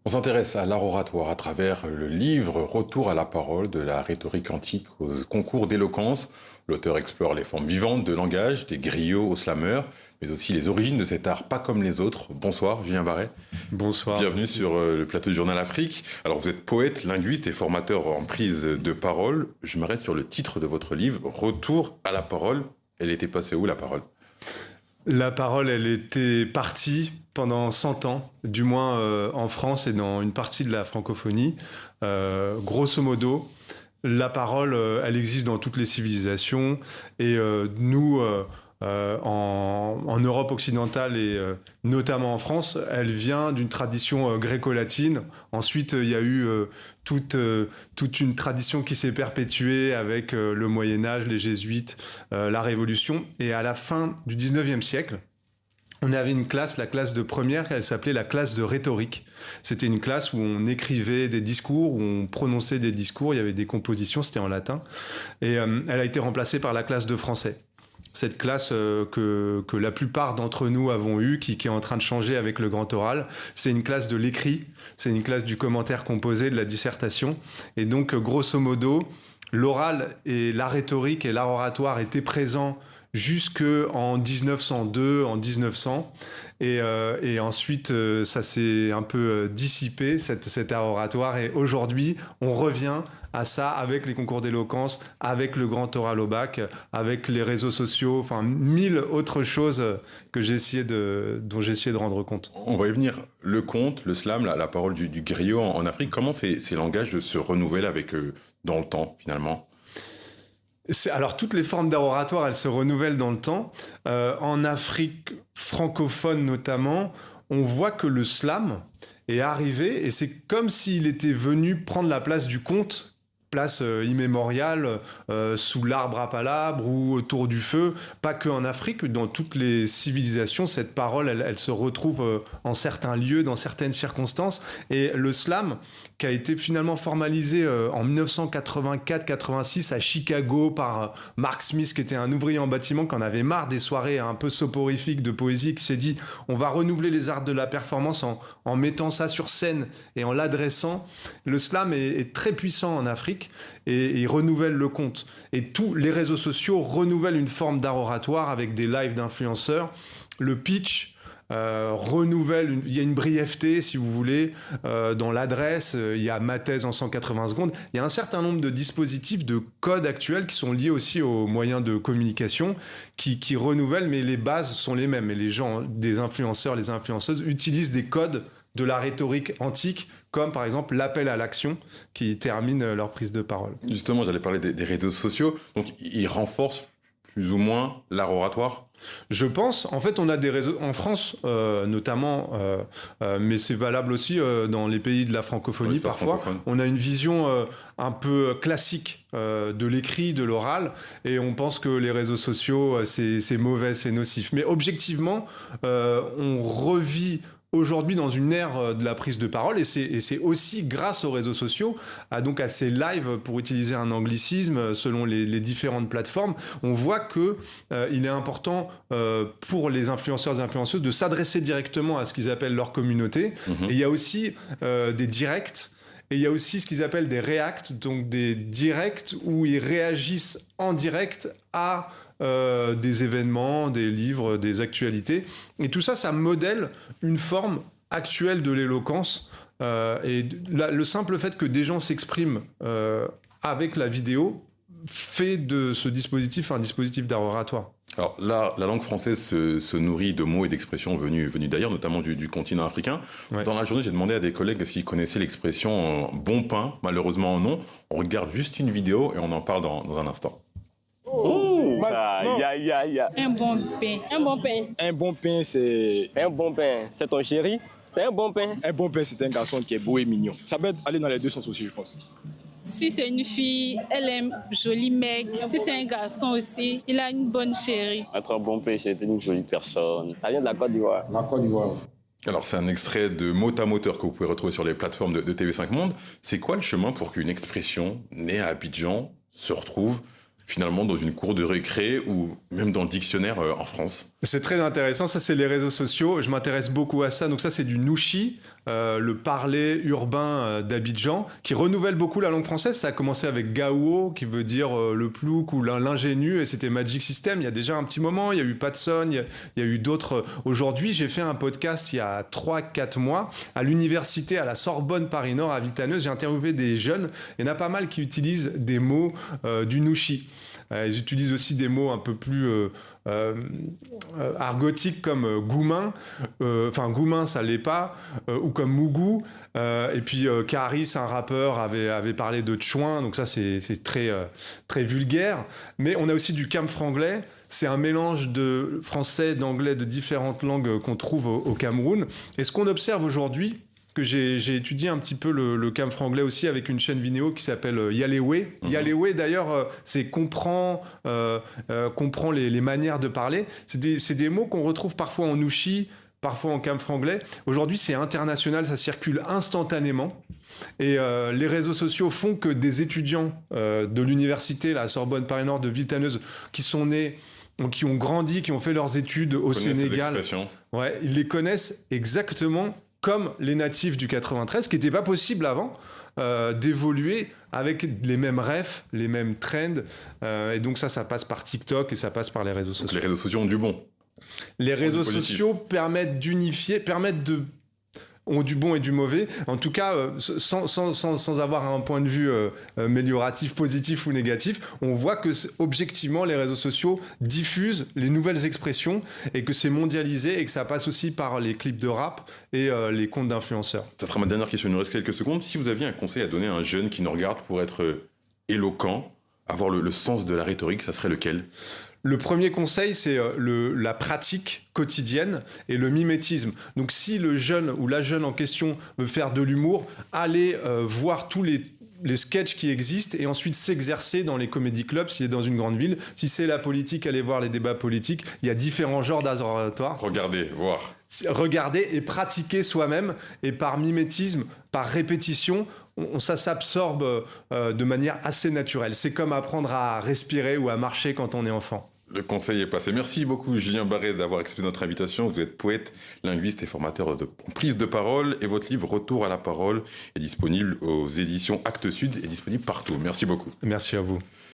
On s'intéresse à l'art oratoire à travers le livre Retour à la parole de la rhétorique antique au concours d'éloquence. L'auteur explore les formes vivantes de langage, des griots aux slameurs, mais aussi les origines de cet art pas comme les autres. Bonsoir, Julien Barret. Bonsoir. Bienvenue Merci. sur le plateau du Journal Afrique. Alors vous êtes poète, linguiste et formateur en prise de parole. Je m'arrête sur le titre de votre livre, Retour à la parole. Elle était passée où la parole? La parole, elle était partie pendant 100 ans, du moins en France et dans une partie de la francophonie. Grosso modo, la parole, elle existe dans toutes les civilisations. Et nous, en Europe occidentale et notamment en France, elle vient d'une tradition gréco-latine. Ensuite, il y a eu toute une tradition qui s'est perpétuée avec le Moyen-Âge, les Jésuites, la Révolution. Et à la fin du 19e siècle, on avait une classe, la classe de première, elle s'appelait la classe de rhétorique. C'était une classe où on écrivait des discours, où on prononçait des discours, il y avait des compositions, c'était en latin. Et elle a été remplacée par la classe de français. Cette classe que la plupart d'entre nous avons eue, qui est en train de changer avec le grand oral, c'est une classe de l'écrit, c'est une classe du commentaire composé, de la dissertation. Et donc, grosso modo, l'oral et la rhétorique et l'art oratoire étaient présents jusqu'en 1902, en 1900. Et ensuite, ça s'est un peu dissipé, cet art oratoire. Et aujourd'hui, on revient à ça avec les concours d'éloquence, avec le grand oral au bac, avec les réseaux sociaux, enfin, 1000 autres choses dont j'ai essayé de rendre compte. On va y venir. Le conte, le slam, la parole du griot en Afrique, comment ces langages se renouvellent avec dans le temps finalement? Alors, toutes les formes d'art oratoire, elles se renouvellent dans le temps. En Afrique francophone notamment, on voit que le slam est arrivé et c'est comme s'il était venu prendre la place du conte, place immémoriale, sous l'arbre à palabres ou autour du feu. Pas que en Afrique, dans toutes les civilisations, cette parole, elle se retrouve en certains lieux, dans certaines circonstances. Et le slam, qui a été finalement formalisé en 1984-86 à Chicago par Mark Smith, qui était un ouvrier en bâtiment, qui en avait marre des soirées un peu soporifiques de poésie, qui s'est dit on va renouveler les arts de la performance en mettant ça sur scène et en l'adressant. Le slam est très puissant en Afrique et il renouvelle le conte. Et tous les réseaux sociaux renouvellent une forme d'art oratoire avec des lives d'influenceurs. Le pitch renouvelle, il y a une brièveté si vous voulez dans l'adresse, il y a ma thèse en 180 secondes, il y a un certain nombre de dispositifs, de codes actuels qui sont liés aussi aux moyens de communication qui renouvellent, mais les bases sont les mêmes et les gens, des influenceurs, les influenceuses utilisent des codes de la rhétorique antique comme par exemple l'appel à l'action qui termine leur prise de parole. Justement, j'allais parler des réseaux sociaux, donc ils renforcent plus ou moins l'art oratoire? Je pense, en fait, on a des réseaux en France, notamment, mais c'est valable aussi dans les pays de la francophonie parfois. Francophone. On a une vision un peu classique de l'écrit, de l'oral, et on pense que les réseaux sociaux, c'est mauvais, c'est nocif. Mais objectivement, on revit aujourd'hui dans une ère de la prise de parole et c'est aussi grâce aux réseaux sociaux, donc à ces lives pour utiliser un anglicisme selon les différentes plateformes, on voit que il est important pour les influenceurs et influenceuses de s'adresser directement à ce qu'ils appellent leur communauté. Et il y a aussi des directs. Et il y a aussi ce qu'ils appellent des reacts, donc des directs où ils réagissent en direct à des événements, des livres, des actualités. Et tout ça, ça modèle une forme actuelle de l'éloquence. Le simple fait que des gens s'expriment avec la vidéo fait de ce dispositif un dispositif d'art oratoire. Alors la langue française se nourrit de mots et d'expressions venus d'ailleurs, notamment du continent africain. Ouais. Dans la journée, j'ai demandé à des collègues s'ils connaissaient l'expression bon pain. Malheureusement, non. On regarde juste une vidéo et on en parle dans un instant. Un bon pain. Un bon pain. Un bon pain, c'est... Un bon pain, c'est ton chéri? C'est un bon pain. Un bon pain, c'est un garçon qui est beau et mignon. Ça peut aller dans les deux sens aussi, je pense. Si c'est une fille, elle aime joli mec. Si c'est un garçon aussi, il a une bonne chérie. Être un bon pain, c'est une jolie personne. Ça vient de la Côte d'Ivoire. La Côte d'Ivoire. Alors c'est un extrait de Mot à Moteur que vous pouvez retrouver sur les plateformes de TV5 Monde. C'est quoi le chemin pour qu'une expression née à Abidjan se retrouve finalement dans une cour de récré ou même dans le dictionnaire en France? C'est très intéressant, ça c'est les réseaux sociaux, je m'intéresse beaucoup à ça, donc ça c'est du Nushi, le parler urbain d'Abidjan, qui renouvelle beaucoup la langue française. Ça a commencé avec Gao, qui veut dire le plouc ou l'ingénu, et c'était Magic System il y a déjà un petit moment. Il y a eu Patson, il y a eu d'autres. Aujourd'hui, j'ai fait un podcast il y a 3-4 mois à l'université, à la Sorbonne Paris-Nord, à Vitaneuse. J'ai interviewé des jeunes. Il y en a pas mal qui utilisent des mots du Nushi. Ils utilisent aussi des mots un peu plus argotiques comme goumin. Enfin, goumin, ça l'est pas. Ou comme mougou. Et puis, Caris, un rappeur, avait parlé de chouin. Donc ça, c'est très, très vulgaire. Mais on a aussi du camfranglais. C'est un mélange de français, d'anglais, de différentes langues qu'on trouve au Cameroun. Et ce qu'on observe aujourd'hui, que j'ai étudié un petit peu le camfranglais aussi avec une chaîne vidéo qui s'appelle Yalewe. Yalewe, d'ailleurs, c'est comprend les manières de parler. C'est des mots qu'on retrouve parfois en Nushi, parfois en camfranglais. Aujourd'hui, c'est international, ça circule instantanément. Et les réseaux sociaux font que des étudiants de l'université, la Sorbonne Paris-Nord de Vitaneuse, qui sont nés, qui ont grandi, qui ont fait leurs études au Sénégal, ouais, ils les connaissent exactement comme les natifs du 93, qui n'était pas possible avant d'évoluer avec les mêmes refs, les mêmes trends. Et donc ça passe par TikTok et ça passe par les réseaux sociaux. Donc les réseaux sociaux ont du bon. Les réseaux sociaux permettent d'unifier, ont du bon et du mauvais. En tout cas, sans avoir un point de vue amélioratif, positif ou négatif, on voit que objectivement, les réseaux sociaux diffusent les nouvelles expressions et que c'est mondialisé et que ça passe aussi par les clips de rap et les comptes d'influenceurs. Ça sera ma dernière question, il nous reste quelques secondes. Si vous aviez un conseil à donner à un jeune qui nous regarde pour être éloquent, avoir le sens de la rhétorique, ça serait lequel ? Le premier conseil, c'est la pratique quotidienne et le mimétisme. Donc si le jeune ou la jeune en question veut faire de l'humour, allez voir tous les sketchs qui existent et ensuite s'exercer dans les comédie clubs s'il est dans une grande ville. Si c'est la politique, allez voir les débats politiques. Il y a différents genres d'oratoires. Regardez, voir. Regarder et pratiquer soi-même, et par mimétisme, par répétition, ça s'absorbe de manière assez naturelle. C'est comme apprendre à respirer ou à marcher quand on est enfant. Le conseil est passé. Merci beaucoup Julien Barret d'avoir accepté notre invitation. Vous êtes poète, linguiste et formateur en prise de parole, et votre livre Retour à la parole est disponible aux éditions Actes Sud et disponible partout. Merci beaucoup. Merci à vous.